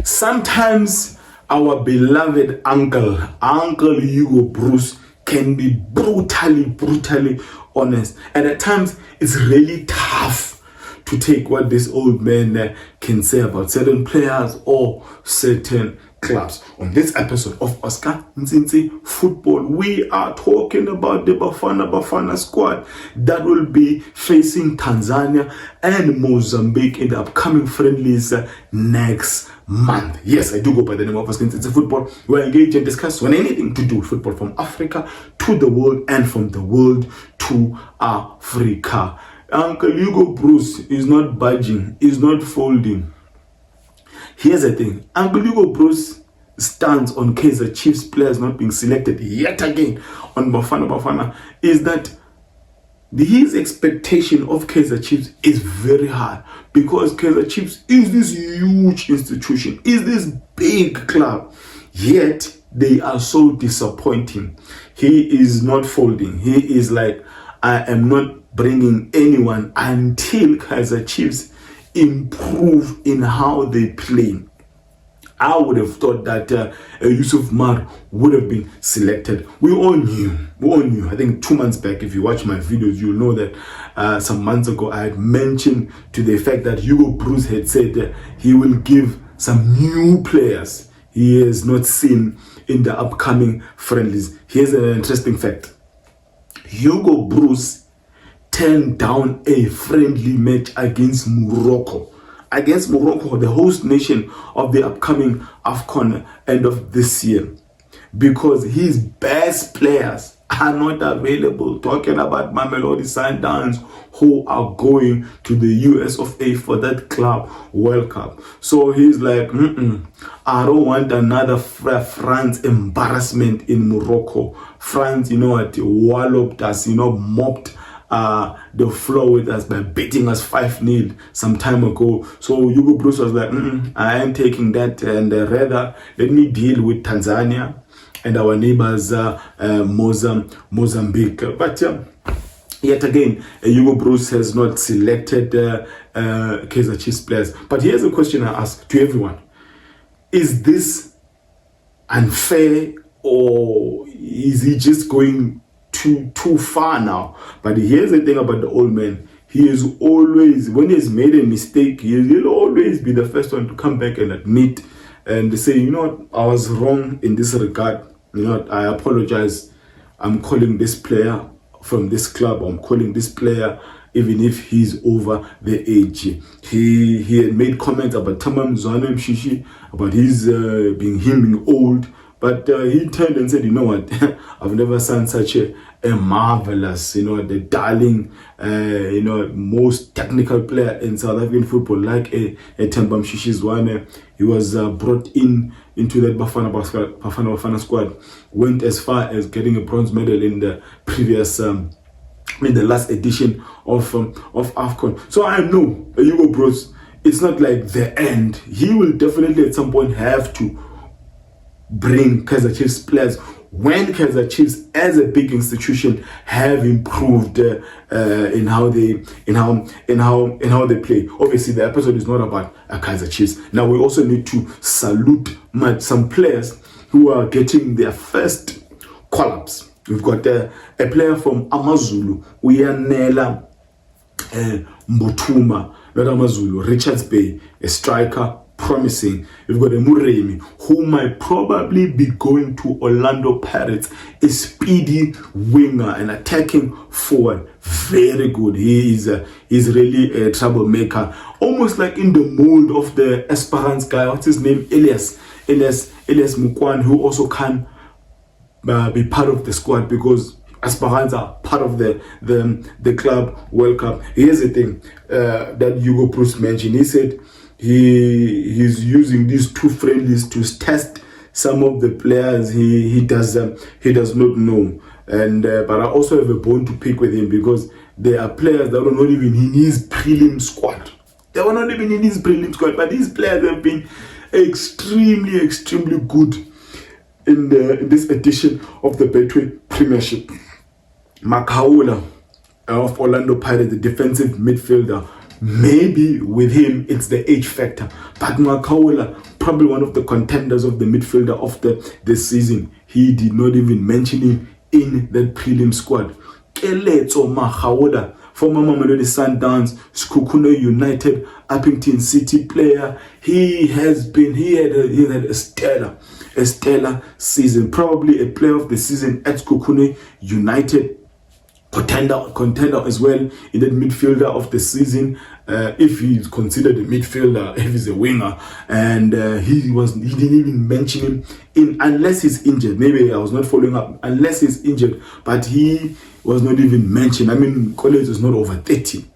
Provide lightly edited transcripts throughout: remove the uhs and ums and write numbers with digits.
Sometimes our beloved Uncle Hugo Broos can be brutally honest. And at times, it's really tough to take what this old man can say about certain players or certain clubs. On this episode of Oscar Nzinzi Football, we are talking about the Bafana Bafana squad that will be facing Tanzania and Mozambique in the upcoming friendlies next month. Yes, I do go by the name of Oscar Nzinzi Football. We engage and discuss on anything to do with football from Africa to the world and from the world to Africa. Uncle Hugo Broos is not budging, is not folding. Here's the thing, Uncle Hugo Broos stands on Kaizer Chiefs players not being selected yet again on Bafana Bafana is that his expectation of Kaizer Chiefs is very high because Kaizer Chiefs is this huge institution, is this big club, yet they are so disappointing. He is not folding. He is like, I am not bringing anyone until Kaizer Chiefs improve in how they play. I would have thought that Yusuf Maart would have been selected. We all knew. I think 2 months back, if you watch my videos, you'll know that some months ago I had mentioned to the effect that Hugo Broos had said he will give some new players he has not seen in the upcoming friendlies. Here's an interesting fact. Hugo Broos turned down a friendly match against Morocco. Against Morocco, the host nation of the upcoming AFCON end of this year. Because his best players are not available. Talking about Mamelodi Sundowns who are going to the US of A for that club World Cup. So he's like, I don't want another France embarrassment in Morocco. France, walloped us, mopped the floor with us by beating us 5-0 some time ago. So Hugo Broos was like, I am taking that, and rather let me deal with Tanzania and our neighbors Mozambique. But yet again, Hugo Broos has not selected Kaizer Chiefs players. But here's a question I ask to everyone: is this unfair, or is he just going too far now? But here's the thing about the old man. He is always, when he's made a mistake, he'll always be the first one to come back and admit and say, I was wrong in this regard. I apologize. I'm calling this player from this club. I'm calling this player even if he's over the age. He had made comments about Tamam Zwane Mshishi, about his being old. But he turned and said, what, I've never seen such a marvelous, the darling, most technical player in South African football, like a Themba Mshishi. He was brought into that Bafana Bafana squad, went as far as getting a bronze medal in the previous, in the last edition of AFCON. So I know Hugo Broos, it's not like the end. He will definitely at some point have to bring Kaizer Chiefs players when Kaizer Chiefs as a big institution have improved in how they play. Obviously the episode is not about Kaizer Chiefs. Now we also need to salute some players who are getting their first call-ups. We've got a player from AmaZulu, Uyanela Mbothuma, not AmaZulu, Richards Bay, a striker, promising. We've got a Muremi who might probably be going to Orlando Pirates, a speedy winger and attacking forward. Very good. He's really a troublemaker, almost like in the mold of the Esperance guy. What's his name? Elias Mukwan, who also can be part of the squad because Esperance are part of the club World Cup. Here's the thing that Hugo Broos mentioned. He said he's using these 2 friendlies to test some of the players he does not know, and but I also have a bone to pick with him because there are players that are not even in his prelim squad. They were not even in his prelim squad, but these players have been extremely good in this edition of the Betway Premiership. Makhaula of Orlando Pirates, the defensive midfielder. Maybe with him it's the age factor, but Makhaula probably one of the contenders of the midfielder of this season. He did not even mention him in that prelim squad. Keletso Makhaola, former Mamelodi Sundowns, Sekhukhune United, Uppington City player. He had a stellar season. Probably a player of the season at Sekhukhune United. Contender as well in that midfielder of the season, if he's considered a midfielder, if he's a winger, and he didn't even mention him unless he's injured. Maybe I was not following up unless he's injured, but he was not even mentioned. I mean, college is not over 30.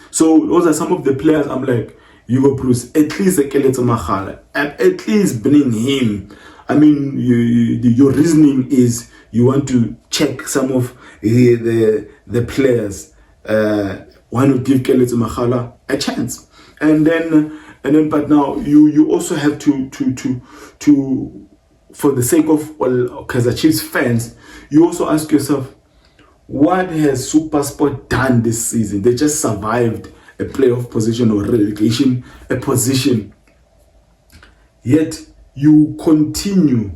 So those are some of the players. I'm like, Hugo Broos, at least a Keletso Magala, and at least bring him. I mean, your reasoning is you want to check some of the players. Why not give Keletso Magala a chance? And then, but now you also have to for the sake of all Kaizer Chiefs fans, you also ask yourself, what has SuperSport done this season? They just survived a playoff position or relegation a position. Yet you continue.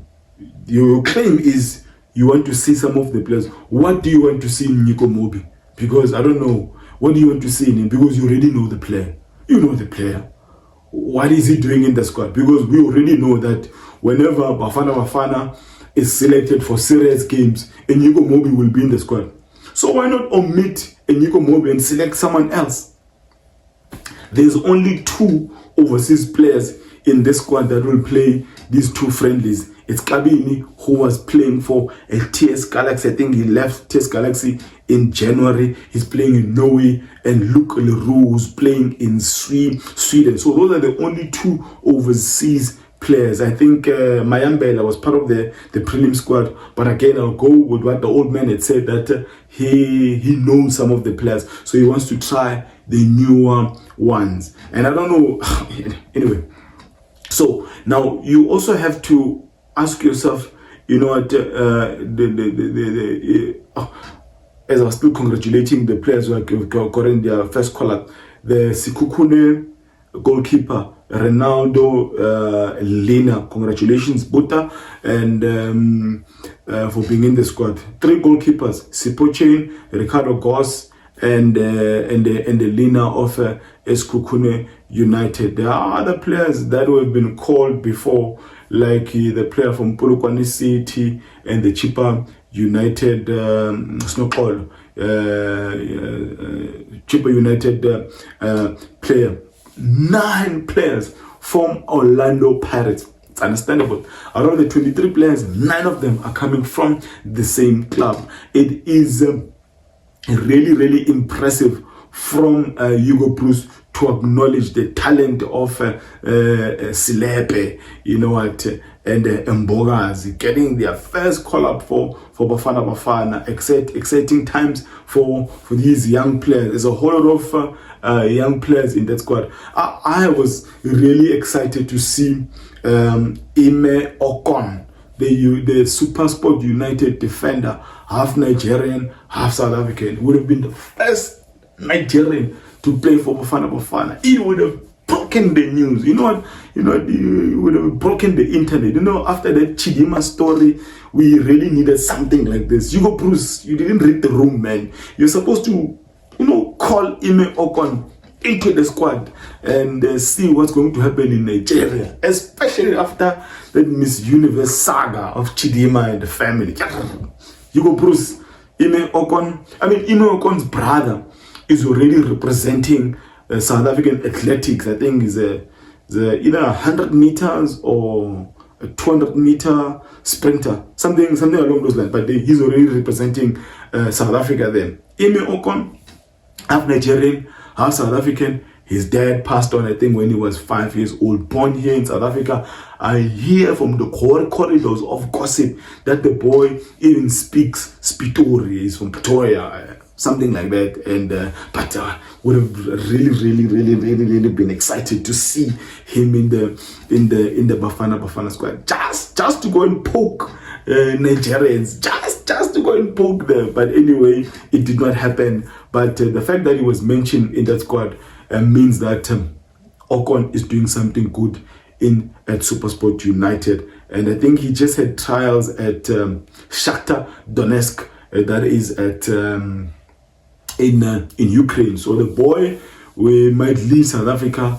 Your claim is you want to see some of the players. What do you want to see in Nico Mobi? Because I don't know. What do you want to see in him? Because you already know the player. You know the player. What is he doing in the squad? Because we already know that whenever Bafana Bafana is selected for serious games, Nico Mobi will be in the squad. So why not omit Nico Mobi and select someone else? There's only 2 overseas players in this squad that will play these 2 friendlies. It's Kabini, who was playing for a TS Galaxy. I think he left TS Galaxy in January. He's playing in Norway. And Luke Leroux, who's playing in Sweden. So those are the only 2 overseas players. I think Mayambela was part of the prelim squad. But again, I'll go with what the old man had said, that he knows some of the players. So he wants to try the newer ones. And I don't know. Anyway. So now you also have to ask yourself, you know what, as I was still congratulating the players who are gotten their first call-up, the Sekhukhune goalkeeper, Ronaldo Lena, congratulations, Buta, and for being in the squad. 3 goalkeepers, Sipochain, Ricardo Goss, and the Lena of Sekhukhune United. There are other players that have been called before, like the player from Polokwane City and the Chippa United, Chippa United player. 9 players from Orlando Pirates. It's understandable. Out of the 23 players, 9 of them are coming from the same club. It is really impressive from Hugo Broos to acknowledge the talent of Silepe, you know what, and Mbogazi getting their first call-up for Bafana Bafana. Exciting times for these young players. There's a whole lot of young players in that squad. I was really excited to see Ime Okon, the SuperSport United defender, half Nigerian, half South African, would have been the first Nigerian to play for Bafana Bafana. He would have broken the news. You know what? He would have broken the internet. You know, after that Chidima story, we really needed something like this. Hugo Broos, you didn't read the room, man. You're supposed to, call Ime Okon into the squad and see what's going to happen in Nigeria, especially after that Miss Universe saga of Chidima and the family. Hugo Broos, Ime Okon, Ime Okon's brother is already representing South African athletics. I think is either 100 meters or a 200-meter sprinter, something along those lines. But he's already representing South Africa then. Ime Okon, half Nigerian, half South African. His dad passed on, I think, when he was 5 years old. Born here in South Africa. I hear from the corridors of gossip that the boy even speaks Spitori. He's from Pretoria, something like that. And but would have really been excited to see him in the Bafana squad. Just to go and poke Nigerians, just to go and poke them. But anyway, it did not happen. But the fact that he was mentioned in that squad means that Okon is doing something good in at SuperSport United. And I think he just had trials at Shakhtar Donetsk, that is at in Ukraine. So the boy, we might leave South Africa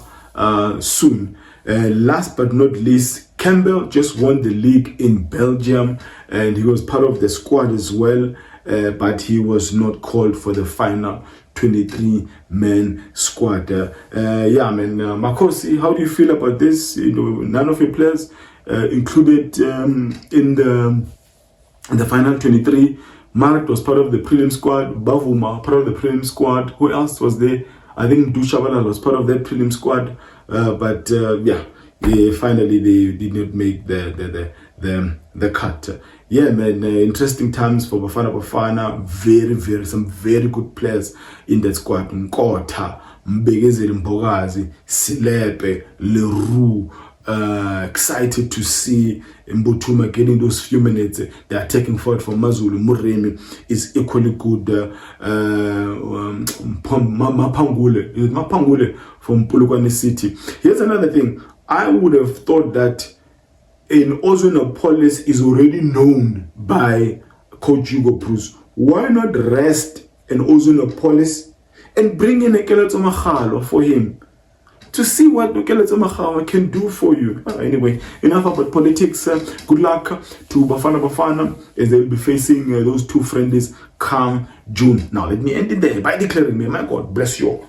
soon. Last but not least, Campbell just won the league in Belgium, and he was part of the squad as well, but he was not called for the final 23-man squad. Yeah, man, Amakhosi, how do you feel about this? You know, none of your players included in the final 23. Maart was part of the prelim squad. Bvuma part of the prelim squad. Who else was there? I think Mduduzi Shabalala was part of that prelim squad. But yeah, finally they did not make the cut. Yeah, man, interesting times for Bafana Bafana. Some very good players in that squad. Nkotha, Mbegezeli Mbogazi, Silepe, Leroux. Excited to see Mbuthuma getting those few minutes. The attacking forward for Mazulu Muremi is equally good. Mapangule from Polokwane City. Here's another thing. I would have thought that in Ozonopolis is already known by Coach Hugo Broos. Why not rest in Ozonopolis and bring in a Kaizer Chiefs for him? To see what Kaizer Chiefs can do for you. Anyway, enough about politics. Good luck to Bafana Bafana as they will be facing those two friendlies come June. Now, let me end it there by declaring, may my God bless you all.